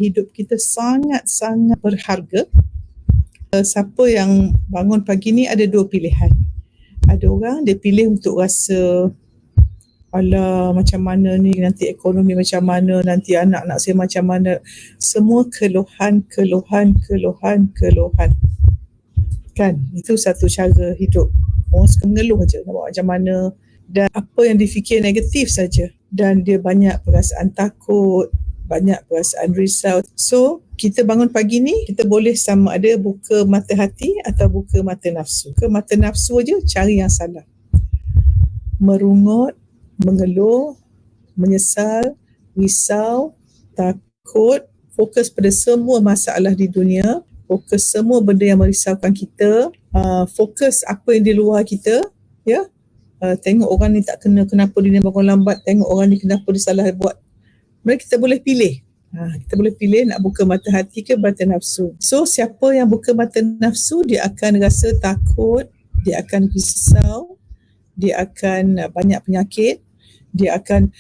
Hidup kita sangat-sangat berharga. Siapa yang bangun pagi ni ada dua pilihan. Ada orang dia pilih untuk rasa alah macam mana ni, nanti ekonomi macam mana, nanti anak-anak saya macam mana. Semua keluhan. Kan? Itu satu cara hidup. Orang suka mengeluh je nak buat macam mana. Dan apa yang difikir negatif saja. Dan dia banyak perasaan takut, banyak perasaan risau. So, kita bangun pagi ni, kita boleh sama ada buka mata hati atau buka mata nafsu. Buka mata nafsu je, cari yang salah. Merungut, mengeluh, menyesal, risau, takut, fokus pada semua masalah di dunia, fokus semua benda yang merisaukan kita, fokus apa yang di luar kita, ya. Tengok orang ni tak kenapa dia bangun lambat, tengok orang ni kenapa dia salah buat. Mereka kita boleh pilih. Kita boleh pilih nak buka mata hati ke mata nafsu. So, siapa yang buka mata nafsu, dia akan rasa takut, dia akan risau, dia akan banyak penyakit, dia akan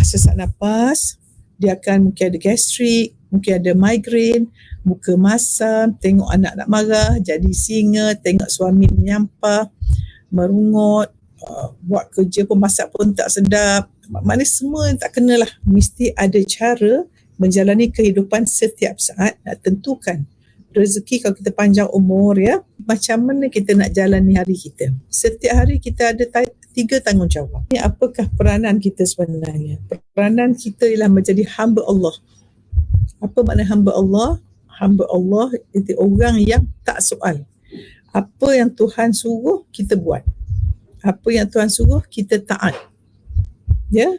sesak nafas, dia akan mungkin ada gastrik, mungkin ada migraine, muka masam, tengok anak nak marah, jadi singa, tengok suami menyampah, merungut, buat kerja pun masak pun tak sedap. Maknanya semua tak kenalah. Mesti ada cara menjalani kehidupan setiap saat, nak tentukan rezeki kalau kita panjang umur, ya, macam mana kita nak jalani hari kita. Setiap hari kita ada 3 tanggungjawab. Ini apakah peranan kita sebenarnya? Peranan kita ialah menjadi hamba Allah. Apa makna hamba Allah? Hamba Allah itu orang yang tak soal. Apa yang Tuhan suruh, kita buat. Apa yang Tuhan suruh, kita taat. Ya?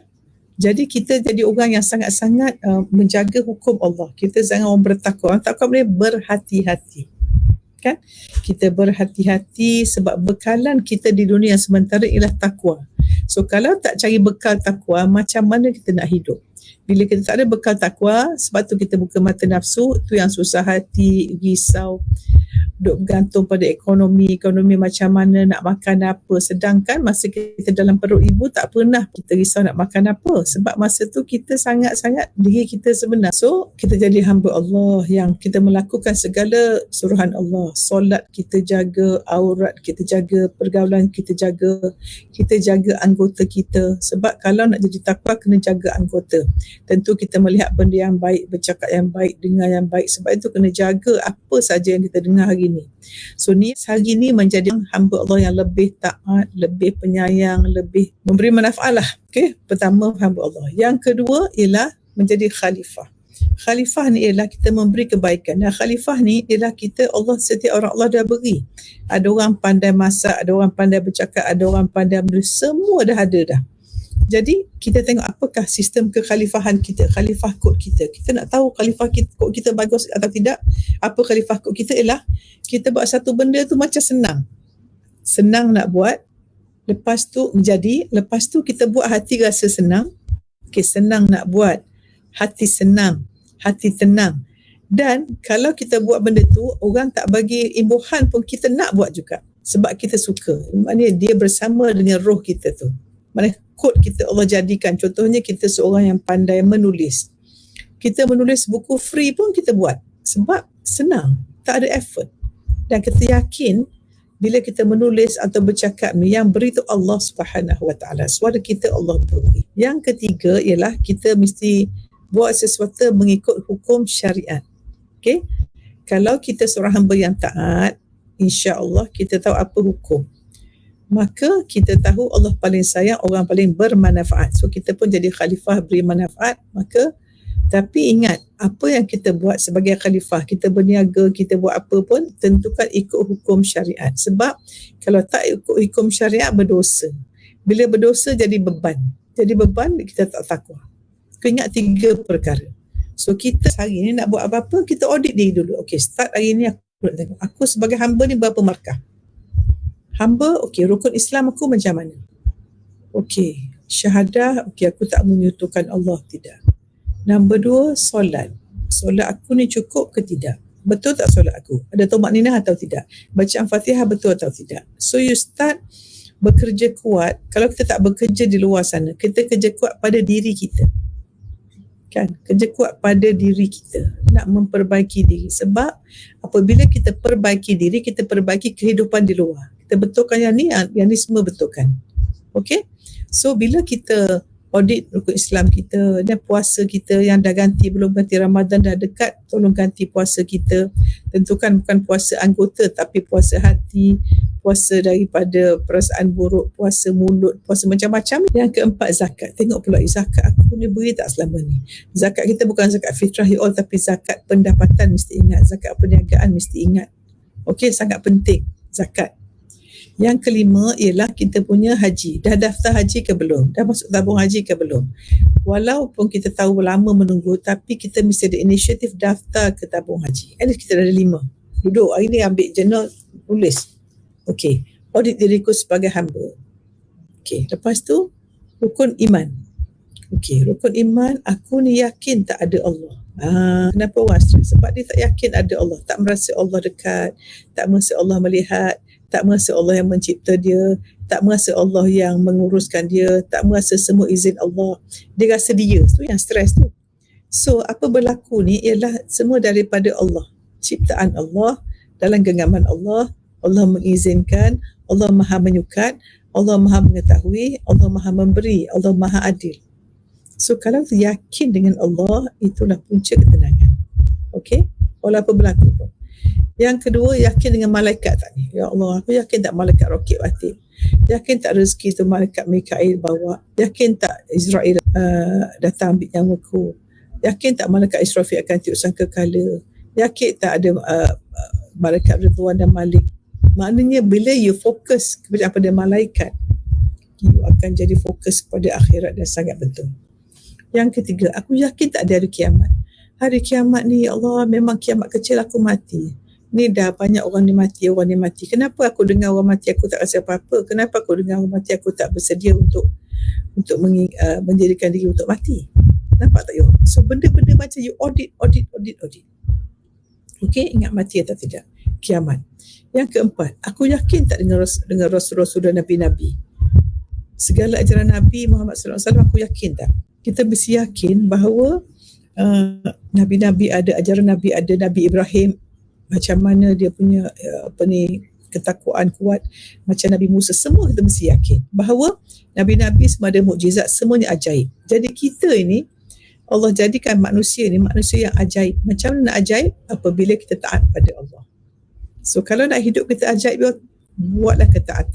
Jadi kita jadi orang yang sangat-sangat menjaga hukum Allah. Kita jangan orang bertakwa. Orang takwa boleh berhati-hati. Kan? Kita berhati-hati sebab bekalan kita di dunia sementara ialah takwa. So kalau tak cari bekal takwa, macam mana kita nak hidup? Bila kita tak ada bekal takwa, sebab tu kita buka mata nafsu, tu yang susah hati, risau, duk bergantung pada ekonomi macam mana, nak makan apa. Sedangkan masa kita dalam perut ibu tak pernah kita risau nak makan apa, sebab masa tu kita sangat-sangat diri kita sebenar. So kita jadi hamba Allah yang kita melakukan segala suruhan Allah. Solat kita jaga, aurat kita jaga, pergaulan kita jaga anggota kita. Sebab kalau nak jadi takwa, kena jaga anggota. Tentu kita melihat benda yang baik, bercakap yang baik, dengar yang baik. Sebab itu kena jaga apa saja yang kita dengar hari ni. So ni hari ni menjadi hamba Allah yang lebih taat, lebih penyayang, lebih memberi manfaat lah. Okay? Pertama, hamba Allah. Yang kedua ialah menjadi khalifah. Khalifah ni ialah kita memberi kebaikan. Dan khalifah ni ialah kita, Allah, setiap orang Allah dah beri. Ada orang pandai masak, ada orang pandai bercakap, ada orang pandai menulis, semua dah ada dah. Jadi kita tengok apakah sistem kekhalifahan kita, khalifah kod kita. Kita nak tahu khalifah kod kita bagus atau tidak. Apa khalifah kod kita ialah kita buat satu benda tu macam senang nak buat, lepas tu menjadi, lepas tu kita buat hati rasa senang. Senang nak buat, hati senang, hati tenang. Dan kalau kita buat benda tu, orang tak bagi imbuhan pun kita nak buat juga sebab kita suka. Maknanya dia bersama dengan roh kita tu. Maknanya kod kita Allah jadikan. Contohnya kita seorang yang pandai menulis. Kita menulis buku free pun kita buat sebab senang, tak ada effort. Dan kita yakin bila kita menulis atau bercakap ni, yang beri tu Allah Subhanahu Wa Taala. Suara kita Allah beri. Yang ketiga ialah kita mesti buat sesuatu mengikut hukum syariat. Okay? Kalau kita seorang hamba yang taat, insya-Allah kita tahu apa hukum. Maka kita tahu Allah paling sayang orang paling bermanfaat. So kita pun jadi khalifah, beri manfaat. Maka tapi ingat, apa yang kita buat sebagai khalifah, kita berniaga, kita buat apa pun, tentukan ikut hukum syariat. Sebab kalau tak ikut hukum syariat, berdosa. Bila berdosa jadi beban. Jadi beban, kita tak takwa. Ingat 3 perkara. So kita hari ni nak buat apa-apa, kita audit diri dulu. Okay, start hari ni aku nak tengok, aku sebagai hamba ni berapa markah? Hamba, okey, rukun Islam aku macam mana? Okey, syahadah, okey, aku tak menyutukan Allah, tidak. Nombor 2, solat. Solat aku ni cukup ke tidak? Betul tak solat aku? Ada tumakninah atau tidak? Bacaan Fatihah betul atau tidak? So you start bekerja kuat. Kalau kita tak bekerja di luar sana, kita kerja kuat pada diri kita. kan, kerja kuat pada diri kita, nak memperbaiki diri. Sebab apabila kita perbaiki diri, kita perbaiki kehidupan di luar. Kita betulkan yang ni semua betulkan. Okay, so bila kita audit rukun Islam kita dan puasa kita yang dah ganti, belum ganti, Ramadan dah dekat, tolong ganti puasa kita. Tentukan bukan puasa anggota tapi puasa hati, puasa daripada perasaan buruk, puasa mulut, puasa macam-macam. Yang keempat, zakat. Tengok pula, zakat aku ni beri tak selama ni. Zakat kita bukan zakat fitrah all, tapi zakat pendapatan mesti ingat, zakat perniagaan mesti ingat. Okey, sangat penting zakat. Yang kelima ialah kita punya haji. Dah daftar haji ke belum? Dah masuk tabung haji ke belum? Walaupun kita tahu lama menunggu, tapi kita mesti ada inisiatif daftar ke tabung haji. At least kita dah ada 5. Duduk hari ni ambil journal, tulis. Okey, audit diriku sebagai hamba. Okey, lepas tu rukun iman. Okey, rukun iman, aku ni yakin tak ada Allah. Kenapa orang stres? Sebab dia tak yakin ada Allah, tak merasa Allah dekat, tak merasa Allah melihat, tak merasa Allah yang mencipta dia, tak merasa Allah yang menguruskan dia, tak merasa semua izin Allah. Dia rasa dia tu yang stres tu. So apa berlaku ni ialah semua daripada Allah, ciptaan Allah, dalam genggaman Allah. Allah mengizinkan, Allah maha menyukat, Allah maha mengetahui, Allah maha memberi, Allah maha adil. So kalau yakin dengan Allah, itulah punca ketenangan. Okey, walau apa berlaku pun. Yang kedua, yakin dengan malaikat tak ni? Ya Allah, aku yakin tak malaikat Raqib Atid? Yakin tak rezeki tu malaikat Mikail bawa? Yakin tak Israel datang ambil nyawaku? Yakin tak malaikat Israfil akan tiup sangkakala? Yakin tak ada malaikat Ridwan dan Malik? Maknanya bila you fokus kepada malaikat, you akan jadi fokus kepada akhirat dan sangat betul. Yang ketiga, aku yakin tak ada hari kiamat. Hari kiamat ni, ya Allah, memang kiamat kecil aku mati. Ni dah banyak orang ni mati. Kenapa aku dengar orang mati aku tak rasa apa-apa? Kenapa aku dengar orang mati aku tak bersedia untuk menjadikan diri untuk mati? Nampak tak you? So benda-benda macam you audit. Okey, ingat mati atau tidak? Kiamat. Yang keempat, aku yakin tak dengan Rasul-Rasul dan Nabi-Nabi. Segala ajaran Nabi Muhammad SAW, aku yakin tak? Kita mesti yakin bahawa Nabi-Nabi ada, ajaran Nabi ada. Nabi Ibrahim, macam mana dia punya ketakwaan kuat, macam Nabi Musa. Semua kita mesti yakin bahawa Nabi-Nabi semua ada mukjizat, semuanya ajaib. Jadi kita ini, Allah jadikan manusia ni manusia yang ajaib. Macam mana nak ajaib? Apabila kita taat pada Allah. So kalau nak hidup kita ajaib, buatlah ketaatan.